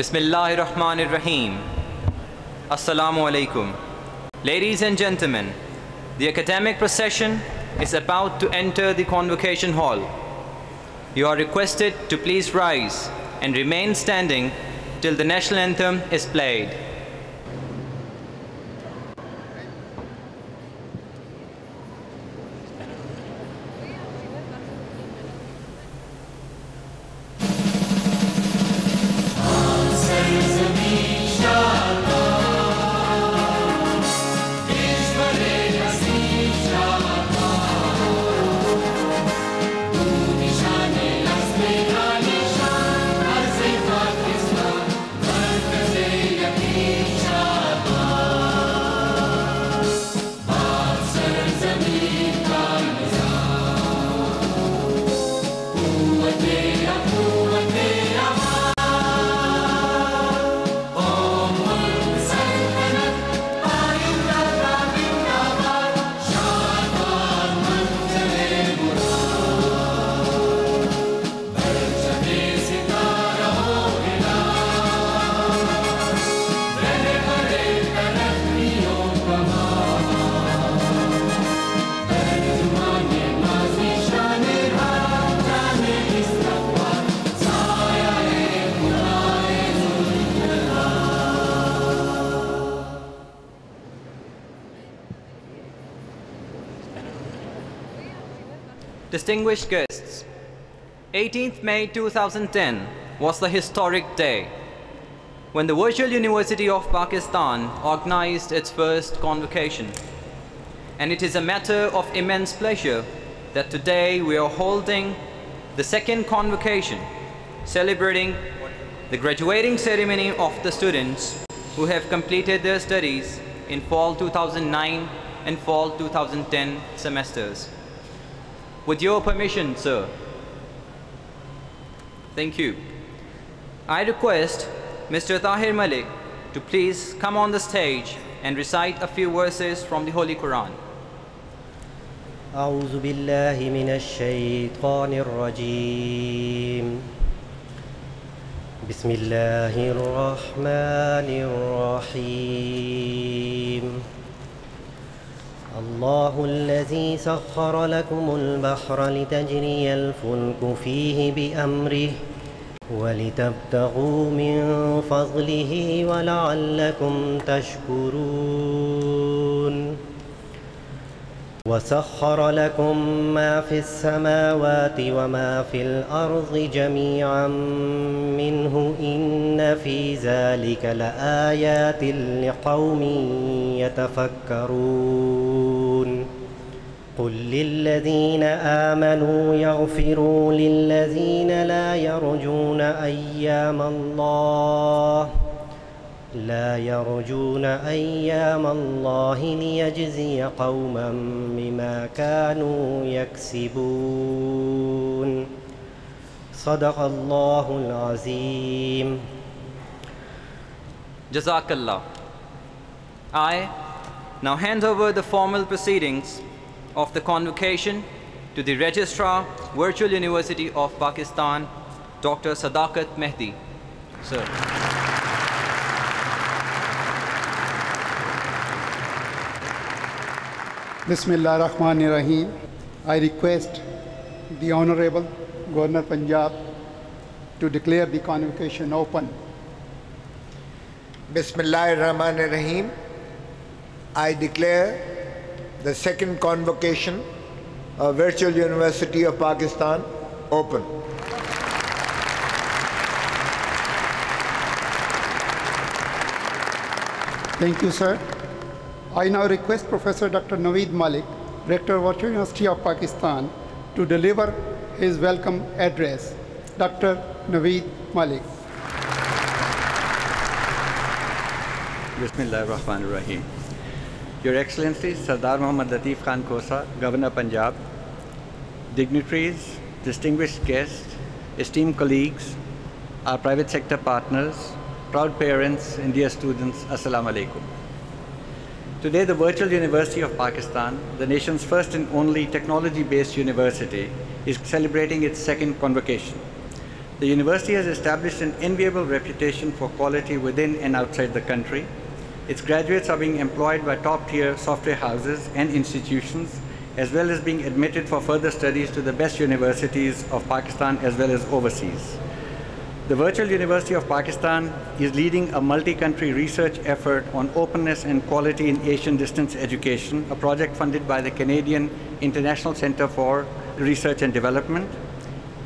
Bismillahir Rahmanir Rahim. Assalamu alaikum. Ladies and gentlemen, the academic procession is about to enter the Convocation Hall. You are requested to please rise and remain standing till the national anthem is played. Distinguished guests, 18th May 2010 was the historic day when the Virtual University of Pakistan organized its first convocation. And it is a matter of immense pleasure that today we are holding the second convocation, celebrating the graduating ceremony of the students who have completed their studies in fall 2009 and fall 2010 semesters. With your permission, sir. Thank you. I request Mr. Tahir Malik to please come on the stage and recite a few verses from the Holy Quran. أعوذ بالله من الشيطان الرجيم بسم الله الرحمن الرحيم الله الذي سخر لكم البحر لتجري الفلك فيه بأمره ولتبتغوا من فضله ولعلكم تشكرون وسخر لكم ما في السماوات وما في الأرض جميعا منه إن في ذلك لآيات لقوم يتفكرون قل للذين آمنوا يغفروا للذين لا يرجون أيام الله ليجزي قوما بما كانوا يكسبون صدق الله العظيم. Jazakallah. I now hand over the formal proceedings of the convocation to the Registrar, Virtual University of Pakistan, Dr. Sadaqat Mehdi. Sir. Bismillah ar-Rahman ar-Rahim. I request the Honorable Governor Punjab to declare the convocation open. Bismillah ar-Rahman ar-Rahim. I declare the second convocation of Virtual University of Pakistan open. Thank you, sir. I now request Professor Dr. Naveed Malik, Rector of Virtual University of Pakistan, to deliver his welcome address. Dr. Naveed Malik. Bismillah ar-Rahman ar-Rahim. Your Excellency, Sardar Muhammad Latif Khan Khosa, Governor Punjab, dignitaries, distinguished guests, esteemed colleagues, our private sector partners, proud parents, and dear students, Assalamu alaikum. Today, the Virtual University of Pakistan, the nation's first and only technology-based university, is celebrating its second convocation. The university has established an enviable reputation for quality within and outside the country. Its graduates are being employed by top-tier software houses and institutions, as well as being admitted for further studies to the best universities of Pakistan as well as overseas. The Virtual University of Pakistan is leading a multi-country research effort on openness and quality in Asian distance education, a project funded by the Canadian International Centre for Research and Development,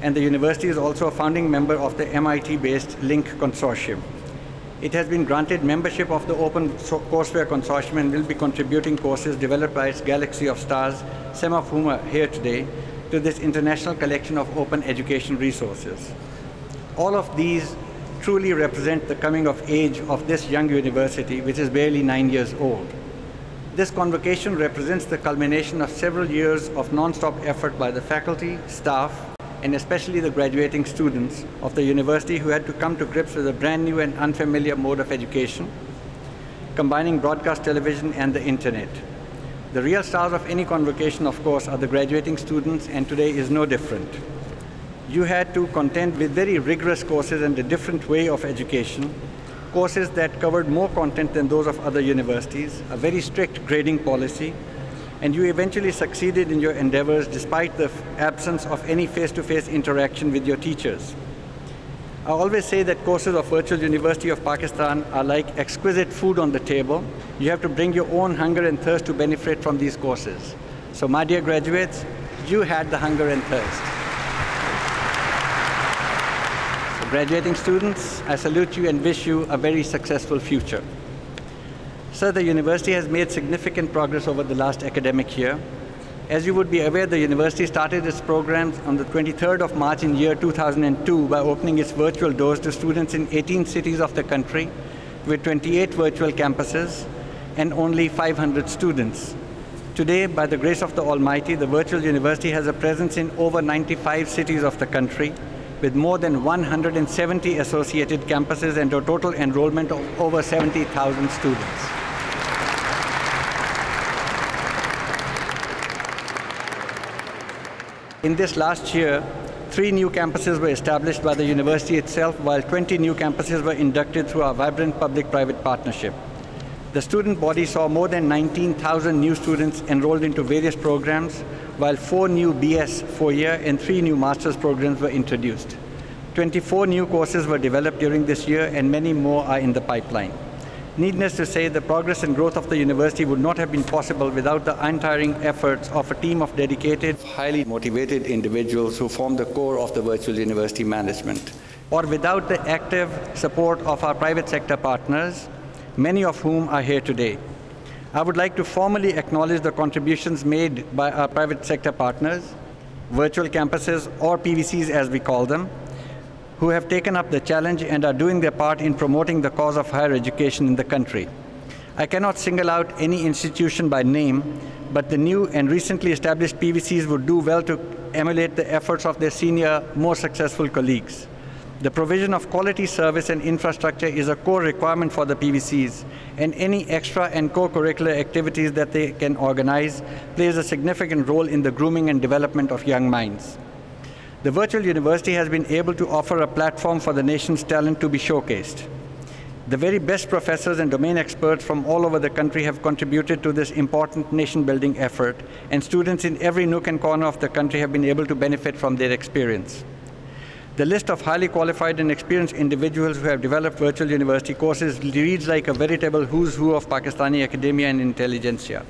and the university is also a founding member of the MIT-based LINC consortium. It has been granted membership of the Open Courseware Consortium and will be contributing courses developed by its galaxy of stars, some of whom are here today, to this international collection of open education resources. All of these truly represent the coming of age of this young university, which is barely 9 years old. This convocation represents the culmination of several years of non-stop effort by the faculty, staff, and especially the graduating students of the university who had to come to grips with a brand new and unfamiliar mode of education, combining broadcast television and the internet. The real stars of any convocation, of course, are the graduating students, and today is no different. You had to contend with very rigorous courses and a different way of education, courses that covered more content than those of other universities, a very strict grading policy, and you eventually succeeded in your endeavors despite the absence of any face-to-face interaction with your teachers. I always say that courses of Virtual University of Pakistan are like exquisite food on the table. You have to bring your own hunger and thirst to benefit from these courses. So my dear graduates, you had the hunger and thirst. So graduating students, I salute you and wish you a very successful future. Sir, the university has made significant progress over the last academic year. As you would be aware, the university started its programs on the 23rd of March in year 2002 by opening its virtual doors to students in 18 cities of the country with 28 virtual campuses and only 500 students. Today, by the grace of the Almighty, the virtual university has a presence in over 95 cities of the country with more than 170 associated campuses and a total enrollment of over 70,000 students. In this last year, 3 new campuses were established by the university itself, while 20 new campuses were inducted through our vibrant public-private partnership. The student body saw more than 19,000 new students enrolled into various programs, while 4 new BS 4-year and 3 new master's programs were introduced. 24 new courses were developed during this year, and many more are in the pipeline. Needless to say, the progress and growth of the university would not have been possible without the untiring efforts of a team of dedicated, highly motivated individuals who form the core of the virtual university management, or without the active support of our private sector partners, many of whom are here today. I would like to formally acknowledge the contributions made by our private sector partners, virtual campuses, or PVCs as we call them, who have taken up the challenge and are doing their part in promoting the cause of higher education in the country. I cannot single out any institution by name, but the new and recently established PVCs would do well to emulate the efforts of their senior, more successful colleagues. The provision of quality service and infrastructure is a core requirement for the PVCs, and any extra and co-curricular activities that they can organize plays a significant role in the grooming and development of young minds. The virtual university has been able to offer a platform for the nation's talent to be showcased. The very best professors and domain experts from all over the country have contributed to this important nation-building effort, and students in every nook and corner of the country have been able to benefit from their experience. The list of highly qualified and experienced individuals who have developed virtual university courses reads like a veritable who's who of Pakistani academia and intelligentsia.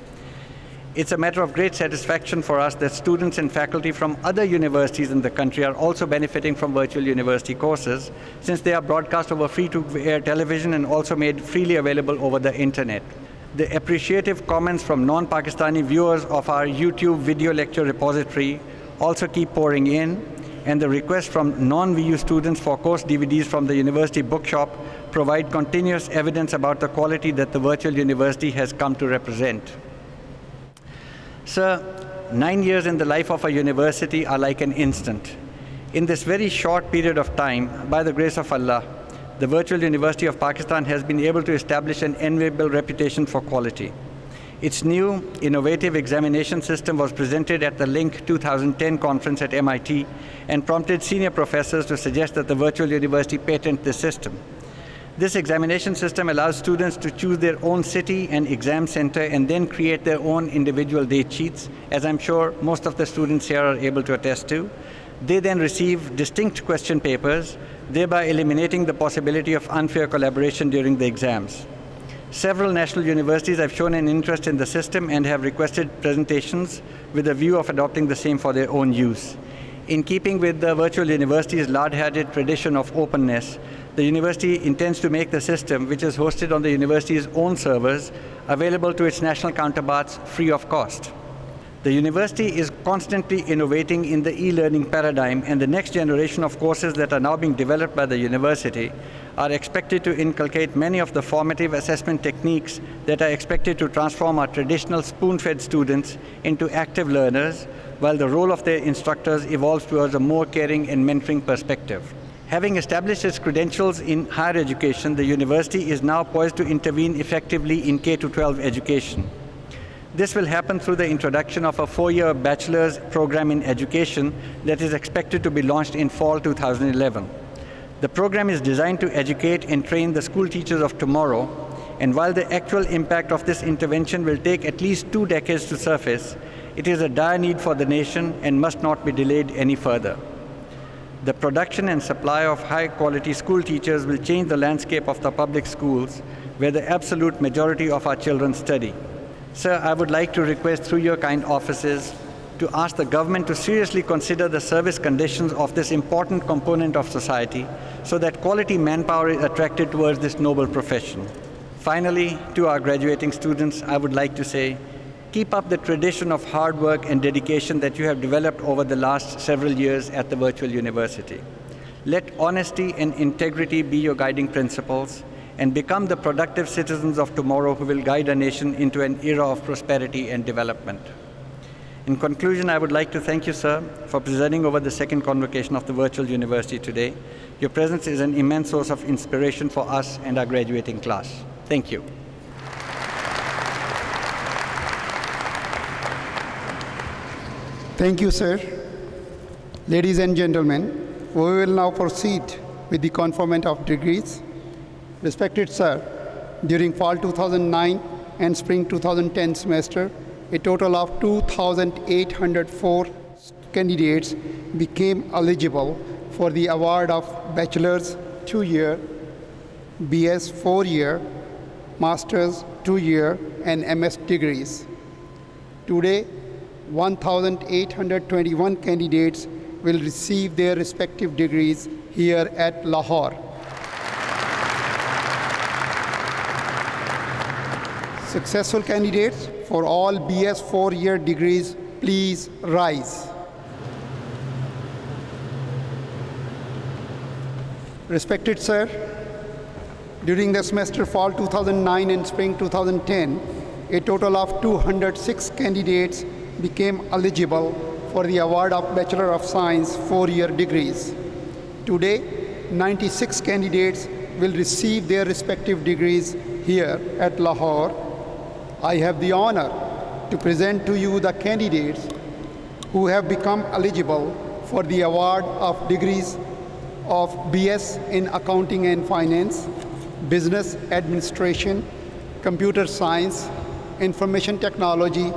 It's a matter of great satisfaction for us that students and faculty from other universities in the country are also benefiting from virtual university courses, since they are broadcast over free-to-air television and also made freely available over the internet. The appreciative comments from non-Pakistani viewers of our YouTube video lecture repository also keep pouring in, and the requests from non-VU students for course DVDs from the university bookshop provide continuous evidence about the quality that the virtual university has come to represent. Sir, 9 years in the life of a university are like an instant. In this very short period of time, by the grace of Allah, the Virtual University of Pakistan has been able to establish an enviable reputation for quality. Its new, innovative examination system was presented at the Link 2010 conference at MIT and prompted senior professors to suggest that the virtual university patent this system. This examination system allows students to choose their own city and exam center and then create their own individual date sheets, as I'm sure most of the students here are able to attest to. They then receive distinct question papers, thereby eliminating the possibility of unfair collaboration during the exams. Several national universities have shown an interest in the system and have requested presentations with a view of adopting the same for their own use. In keeping with the virtual university's large-hearted tradition of openness, the university intends to make the system, which is hosted on the university's own servers, available to its national counterparts free of cost. The university is constantly innovating in the e-learning paradigm, and the next generation of courses that are now being developed by the university are expected to inculcate many of the formative assessment techniques that are expected to transform our traditional spoon-fed students into active learners, while the role of their instructors evolves towards a more caring and mentoring perspective. Having established its credentials in higher education, the university is now poised to intervene effectively in K-12 education. This will happen through the introduction of a 4-year bachelor's program in education that is expected to be launched in fall 2011. The program is designed to educate and train the school teachers of tomorrow, and while the actual impact of this intervention will take at least 2 decades to surface, it is a dire need for the nation and must not be delayed any further. The production and supply of high-quality school teachers will change the landscape of the public schools, where the absolute majority of our children study. Sir, I would like to request through your kind offices to ask the government to seriously consider the service conditions of this important component of society so that quality manpower is attracted towards this noble profession. Finally, to our graduating students, I would like to say, keep up the tradition of hard work and dedication that you have developed over the last several years at the virtual university. Let honesty and integrity be your guiding principles, and become the productive citizens of tomorrow who will guide our nation into an era of prosperity and development. In conclusion, I would like to thank you, sir, for presiding over the second convocation of the virtual university today. Your presence is an immense source of inspiration for us and our graduating class. Thank you. Thank you, sir. Ladies and gentlemen, we will now proceed with the conferment of degrees. Respected sir, during fall 2009 and spring 2010 semester, a total of 2,804 candidates became eligible for the award of Bachelor's 2-year, BS 4-year, Master's 2-year, and MS degrees. Today, 1,821 candidates will receive their respective degrees here at Lahore. Successful candidates for all BS 4-year degrees, please rise. Respected sir, during the semester fall 2009 and spring 2010, a total of 206 candidates became eligible for the award of Bachelor of Science 4-year degrees. Today, 96 candidates will receive their respective degrees here at Lahore. I have the honor to present to you the candidates who have become eligible for the award of degrees of BS in Accounting and Finance, Business Administration, Computer Science, Information Technology,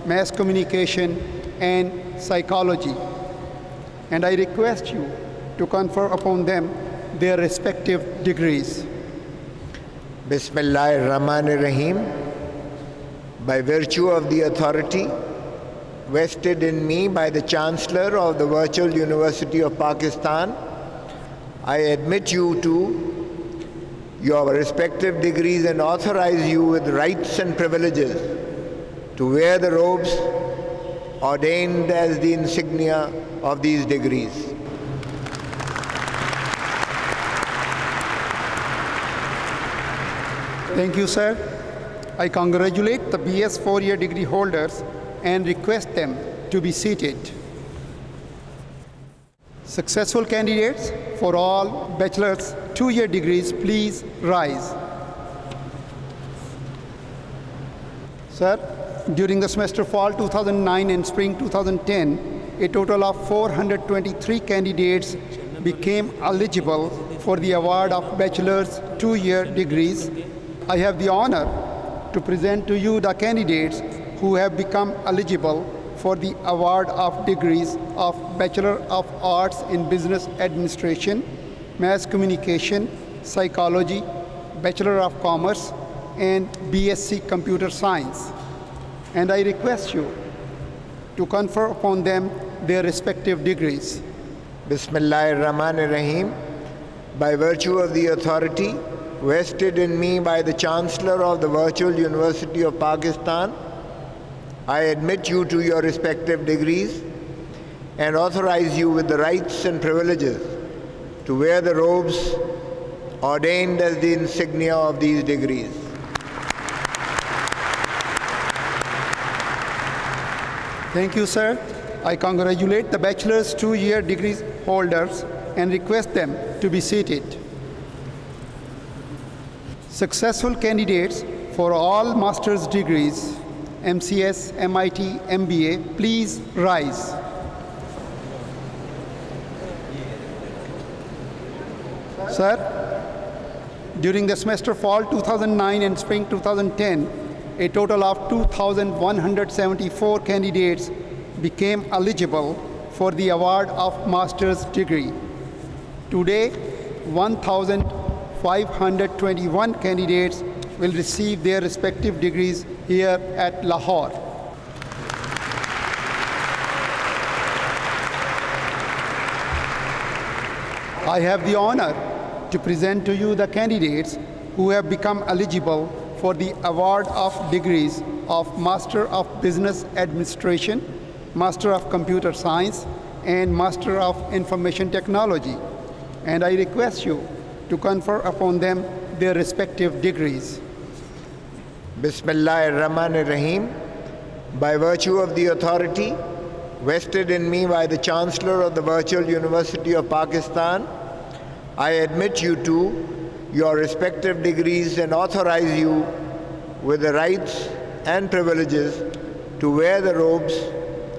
Mass Communication, and Psychology. And I request you to confer upon them their respective degrees. Bismillahir-Rahmanir-Rahim. By virtue of the authority vested in me by the Chancellor of the Virtual University of Pakistan, I admit you to your respective degrees and authorize you with rights and privileges to wear the robes ordained as the insignia of these degrees. Thank you, sir. I congratulate the BS 4-year degree holders and request them to be seated. Successful candidates for all bachelor's 2-year degrees, please rise. Sir, during the semester fall 2009 and spring 2010, a total of 423 candidates became eligible for the award of bachelor's 2-year degrees. I have the honor to present to you the candidates who have become eligible for the award of degrees of Bachelor of Arts in Business Administration, Mass Communication, Psychology, Bachelor of Commerce, and BSc Computer Science. And I request you to confer upon them their respective degrees. Bismillahir-Rahmanir-Rahim. By virtue of the authority vested in me by the Chancellor of the Virtual University of Pakistan, I admit you to your respective degrees and authorize you with the rights and privileges to wear the robes ordained as the insignia of these degrees. Thank you, sir. I congratulate the bachelor's 2-year degree holders and request them to be seated. Successful candidates for all master's degrees, MCS, MIT, MBA, please rise. Sir, during the semester fall 2009 and spring 2010, a total of 2,174 candidates became eligible for the award of master's degree. Today, 1,521 candidates will receive their respective degrees here at Lahore. I have the honor to present to you the candidates who have become eligible for the award of degrees of Master of Business Administration, Master of Computer Science, and Master of Information Technology. And I request you to confer upon them their respective degrees. Bismillahir-Rahmanir-Rahim. By virtue of the authority vested in me by the Chancellor of the Virtual University of Pakistan, I admit you to your respective degrees and authorize you with the rights and privileges to wear the robes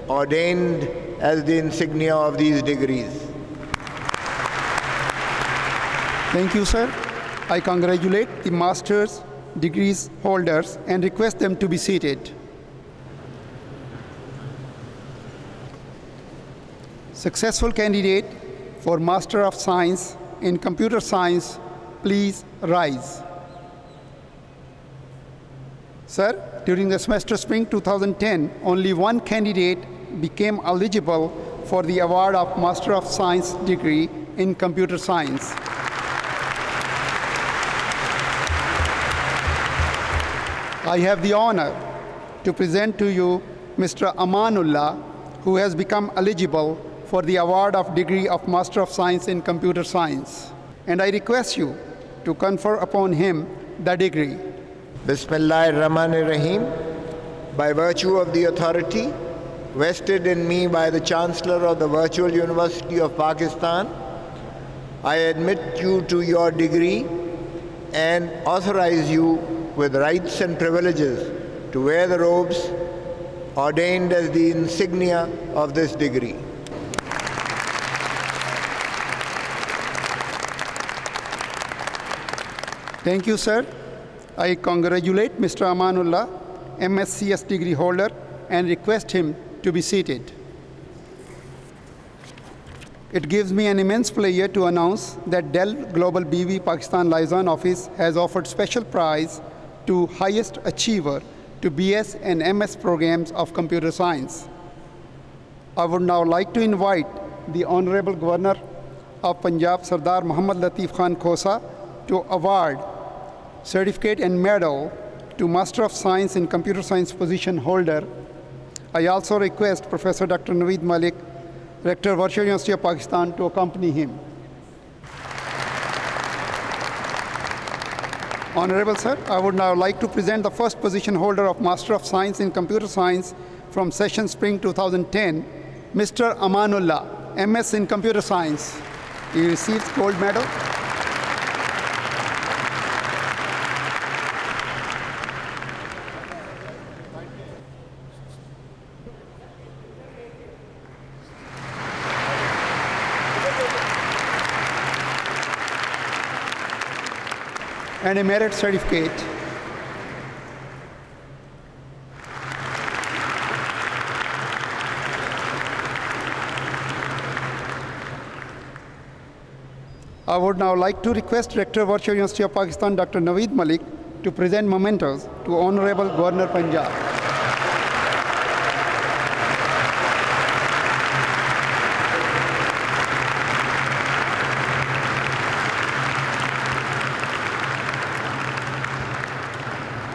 ordained as the insignia of these degrees. Thank you, sir. I congratulate the master's degrees holders and request them to be seated. Successful candidate for Master of Science in Computer Science, please rise. Sir, during the semester spring 2010, only one candidate became eligible for the award of Master of Science degree in Computer Science. I have the honor to present to you Mr. Amanullah, who has become eligible for the award of degree of Master of Science in Computer Science. And I request you to confer upon him the degree. Bismillahir-Rahmanir-Rahim. By virtue of the authority vested in me by the Chancellor of the Virtual University of Pakistan, I admit you to your degree and authorize you with rights and privileges to wear the robes ordained as the insignia of this degree. Thank you, sir. I congratulate Mr. Amanullah, MScs degree holder, and request him to be seated. It gives me an immense pleasure to announce that Dell Global BV Pakistan Liaison Office has offered special prize to highest achiever to BS and MS programs of computer science. I would now like to invite the Honorable Governor of Punjab, Sardar Muhammad Latif Khan Khosa, to award certificate and medal to Master of Science in Computer Science position holder. I also request Professor Dr. Naveed Malik, Rector, Virtual University of Pakistan, to accompany him. Honorable Sir, I would now like to present the first position holder of Master of Science in Computer Science from session spring 2010, Mr. Amanullah, MS in Computer Science. He receives gold medal. and a merit certificate. I would now like to request Rector, Virtual University of Pakistan, Dr. Naveed Malik, to present mementos to Honorable Governor Punjab.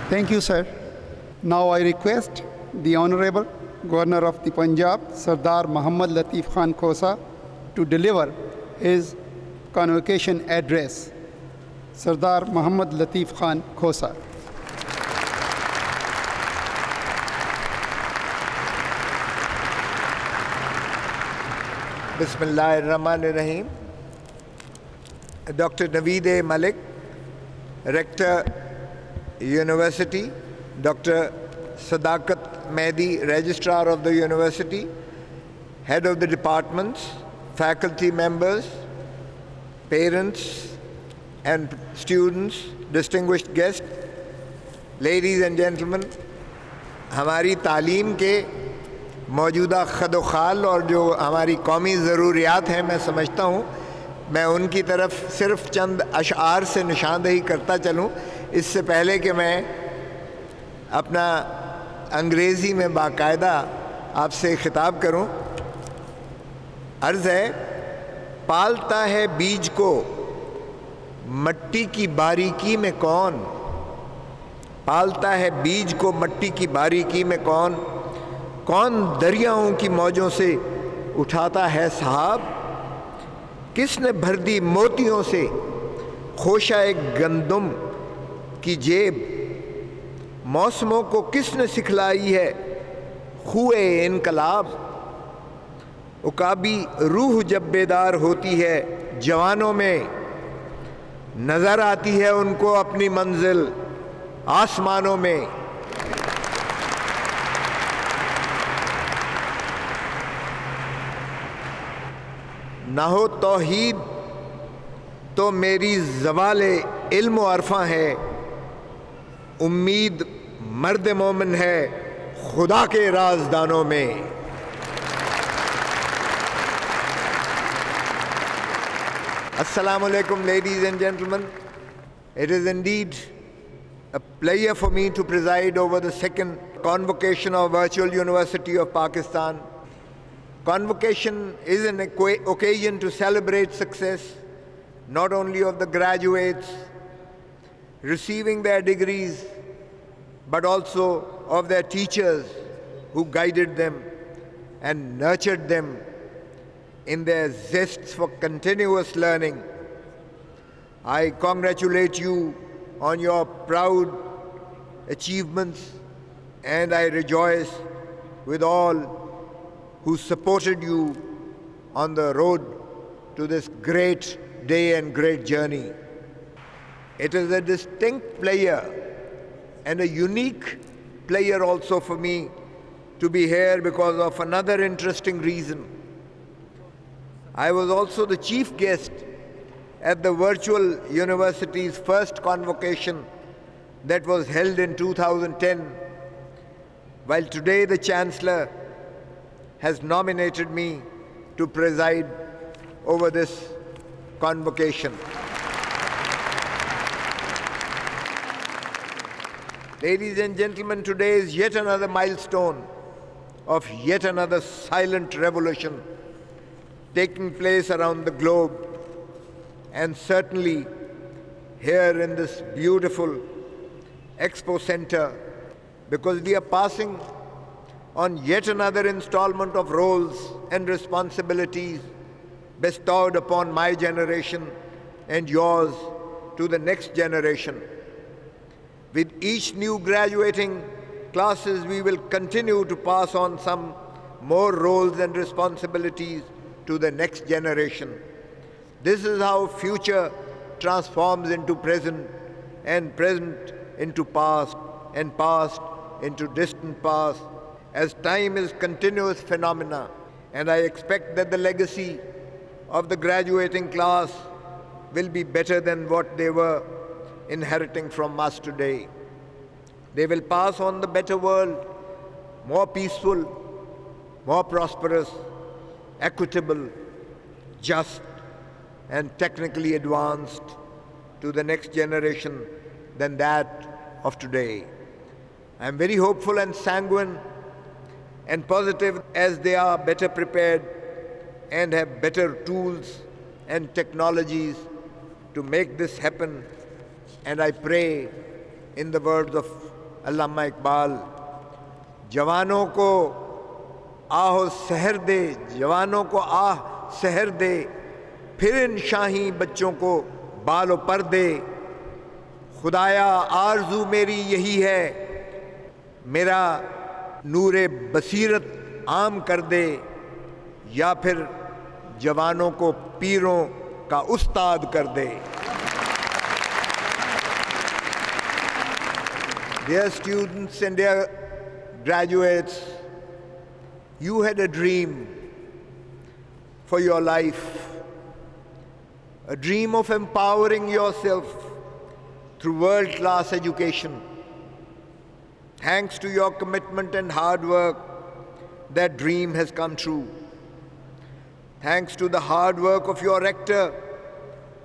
Thank you, sir. Now I request the Honorable Governor of the Punjab, Sardar Muhammad Latif Khan Khosa, to deliver his convocation address. Sardar Muhammad Latif Khan Khosa. Bismillahirrahmanirrahim. Dr. Naveed Malik, Rector, University, Dr. Sadakat Mehdi, Registrar of the University, Head of the Departments, faculty members, parents and students, distinguished guests, ladies and gentlemen, हमारी तालीम के मौजूदा खदोखाल और जो हमारी कौमी ज़रूरियात हैं मैं समझता हूँ मैं उनकी तरफ सिर्फ चंद अशआर से निशानदही करता चलूँ इससे पहले कि मैं अपना अंग्रेज़ी में बाकायदा आपसे खिताब करूँ। अर्ज़ है, पालता है बीज को मट्टी की बारीकी में कौन, पालता है बीज को मट्टी की बारीकी में कौन, कौन दरियाओं की मौजों से उठाता है साहब, किसने भर दी मोतियों से खोशाए गंदुम की जेब, मौसमों को किसने सिखलाई है खुए इनकलाब, उकाबी रूह जब बेदार होती है जवानों में, नज़र आती है उनको अपनी मंजिल आसमानों में। ना हो तौहीद तो मेरी ज़वाले इल्म व अरफ़ा है, उम्मीद मर्द मोमिन है खुदा के राजदानों में। Assalamu alaikum, ladies and gentlemen. It is indeed a pleasure for me to preside over the second convocation of Virtual University of Pakistan. Convocation is an occasion to celebrate success, not only of the graduates receiving their degrees, but also of their teachers who guided them and nurtured them in their zests for continuous learning. I congratulate you on your proud achievements, and I rejoice with all who supported you on the road to this great day and great journey. It is a distinct pleasure and a unique pleasure also for me to be here because of another interesting reason. I was also the chief guest at the Virtual University's first convocation that was held in 2010, while today the Chancellor has nominated me to preside over this convocation. Ladies and gentlemen, today is yet another milestone of yet another silent revolution taking place around the globe, and certainly here in this beautiful Expo Center, because we are passing on yet another installment of roles and responsibilities bestowed upon my generation and yours to the next generation. With each new graduating classes, we will continue to pass on some more roles and responsibilities to the next generation. This is how future transforms into present, and present into past, and past into distant past, as time is continuous phenomena. And I expect that the legacy of the graduating class will be better than what they were inheriting from us today. They will pass on the better world, more peaceful, more prosperous, equitable, just, and technically advanced to the next generation than that of today. I am very hopeful and sanguine and positive as they are better prepared and have better tools and technologies to make this happen. And I pray in the words of Allama Iqbal, जवानों को आहो सहर दे, जवानों को आह सहर दे, फिर इन शाही बच्चों को बालो पर दे। खुदाया आरज़ू मेरी यही है, मेरा नूरे बसीरत आम कर दे, या फिर जवानों को पीरों का उस्ताद कर दे। Dear students and dear graduates, you had a dream for your life, a dream of empowering yourself through world-class education. Thanks to your commitment and hard work, that dream has come true. Thanks to the hard work of your rector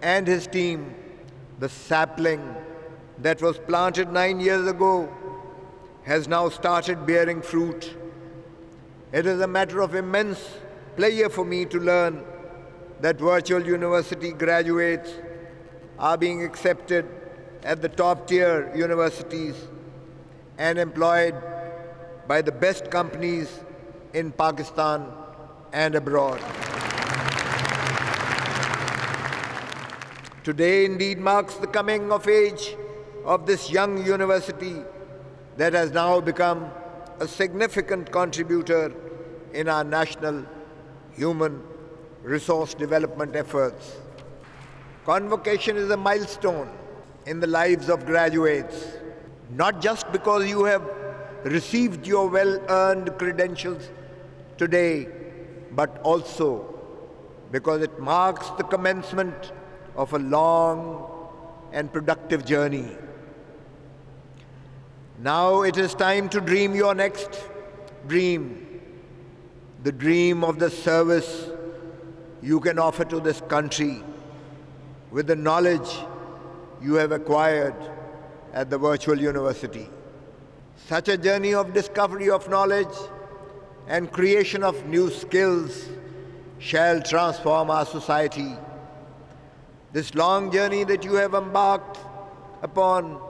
and his team, the sapling that was planted 9 years ago has now started bearing fruit. It is a matter of immense pleasure for me to learn that virtual university graduates are being accepted at the top-tier universities and employed by the best companies in Pakistan and abroad. Today indeed marks the coming of age of this young university that has now become a significant contributor in our national human resource development efforts. Convocation is a milestone in the lives of graduates, not just because you have received your well-earned credentials today, but also because it marks the commencement of a long and productive journey. Now it is time to dream your next dream, the dream of the service you can offer to this country with the knowledge you have acquired at the virtual university. Such a journey of discovery of knowledge and creation of new skills shall transform our society. This long journey that you have embarked upon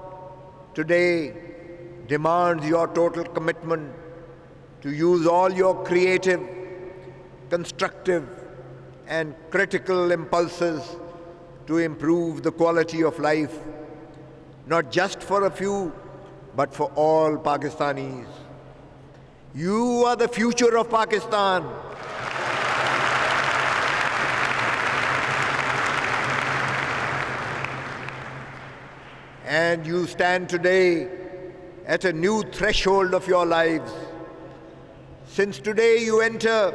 today demands your total commitment to use all your creative, constructive, and critical impulses to improve the quality of life, not just for a few, but for all Pakistanis. You are the future of Pakistan. And you stand today at a new threshold of your lives. Since today you enter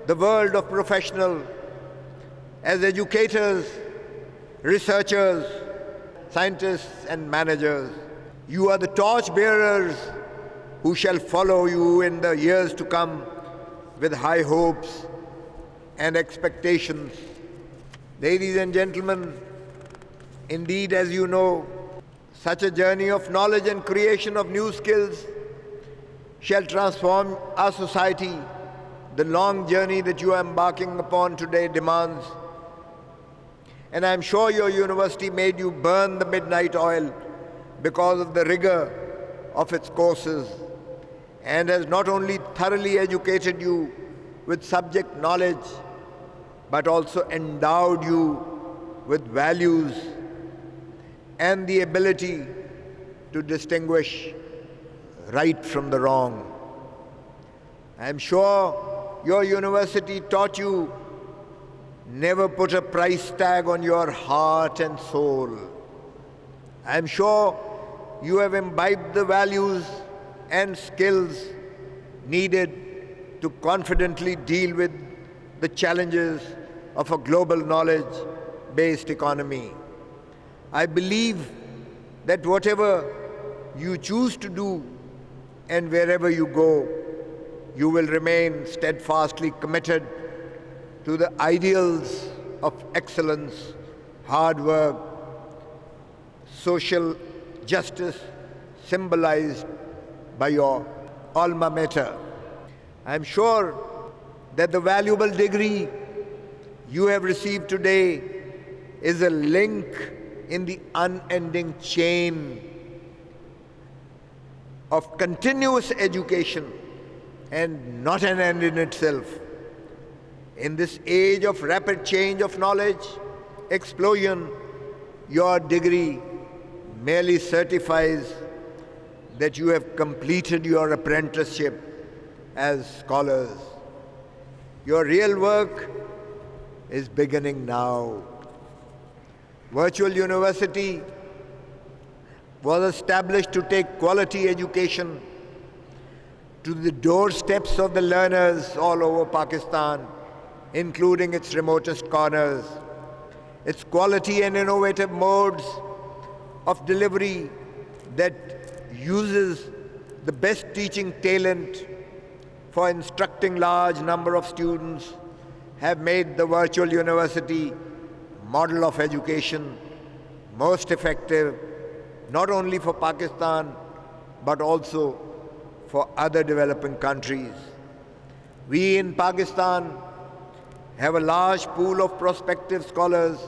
the world of professionals as educators, researchers, scientists, and managers. You are the torch bearers who shall follow you in the years to come with high hopes and expectations. Ladies and gentlemen, indeed, as you know, such a journey of knowledge and creation of new skills shall transform our society. The long journey that you are embarking upon today demands. And I'm sure your university made you burn the midnight oil because of the rigor of its courses, and has not only thoroughly educated you with subject knowledge, but also endowed you with values and the ability to distinguish right from the wrong. I'm sure your university taught you never put a price tag on your heart and soul. I'm sure you have imbibed the values and skills needed to confidently deal with the challenges of a global knowledge-based economy. I believe that whatever you choose to do and wherever you go, you will remain steadfastly committed to the ideals of excellence, hard work, social justice symbolized by your alma mater. I am sure that the valuable degree you have received today is a link in the unending chain of continuous education and not an end in itself. In this age of rapid change of knowledge, explosion, your degree merely certifies that you have completed your apprenticeship as scholars. Your real work is beginning now. Virtual University was established to take quality education to the doorsteps of the learners all over Pakistan, including its remotest corners. Its quality and innovative modes of delivery that uses the best teaching talent for instructing large number of students have made the virtual university model of education most effective, not only for Pakistan, but also for other developing countries. We in Pakistan have a large pool of prospective scholars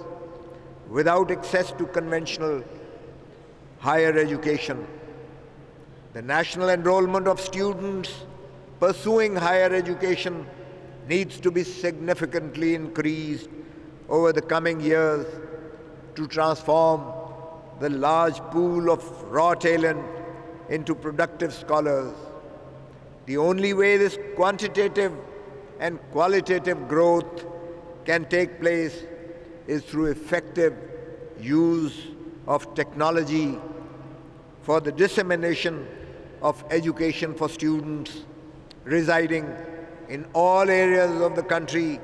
without access to conventional higher education. The national enrollment of students pursuing higher education needs to be significantly increased over the coming years to transform the large pool of raw talent into productive scholars. The only way this quantitative and qualitative growth can take place is through effective use of technology for the dissemination of education for students residing in all areas of the country,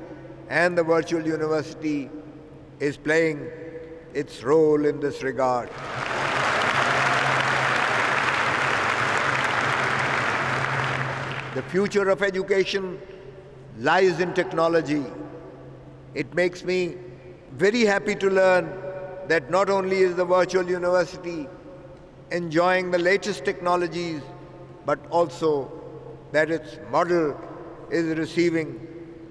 and the virtual university is playing its role in this regard. The future of education lies in technology. It makes me very happy to learn that not only is the virtual university enjoying the latest technologies, but also that its model is receiving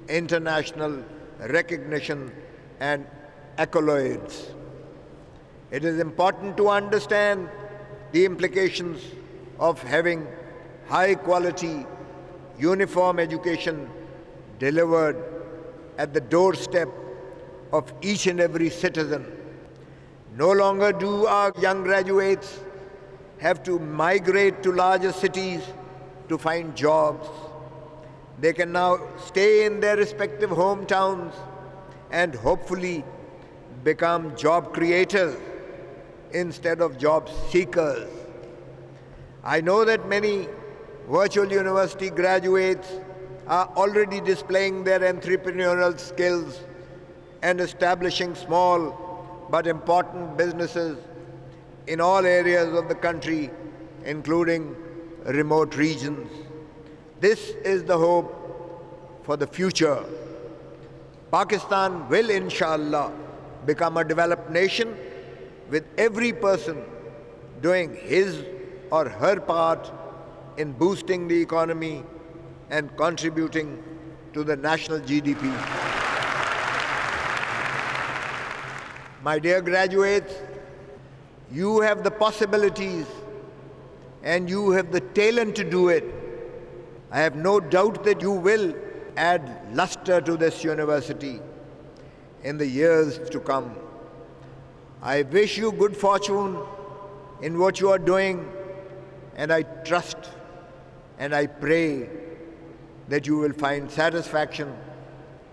international recognition and accolades. It is important to understand the implications of having high quality, uniform education delivered at the doorstep of each and every citizen. No longer do our young graduates have to migrate to larger cities to find jobs. They can now stay in their respective hometowns and hopefully become job creators instead of job seekers. I know that many virtual university graduates are already displaying their entrepreneurial skills and establishing small but important businesses in all areas of the country, including remote regions. This is the hope for the future. Pakistan will, inshallah, become a developed nation with every person doing his or her part in boosting the economy and contributing to the national GDP. My dear graduates, you have the possibilities and you have the talent to do it. I have no doubt that you will add luster to this university in the years to come. I wish you good fortune in what you are doing, and I trust and I pray that you will find satisfaction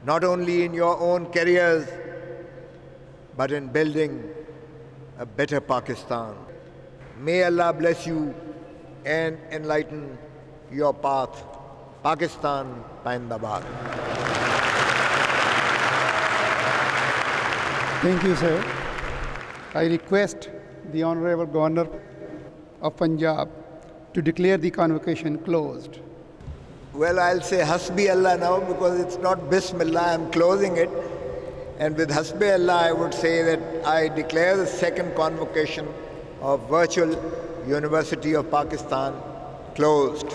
not only in your own careers, but in building a better Pakistan. May Allah bless you and enlighten your path. Pakistan, Paindabad. Thank you, sir. I request the Honorable Governor of Punjab to declare the convocation closed. Well, I'll say Hasbi Allah now because it's not Bismillah, I'm closing it. And with Hasbi Allah, I would say that I declare the second convocation of Virtual University of Pakistan closed.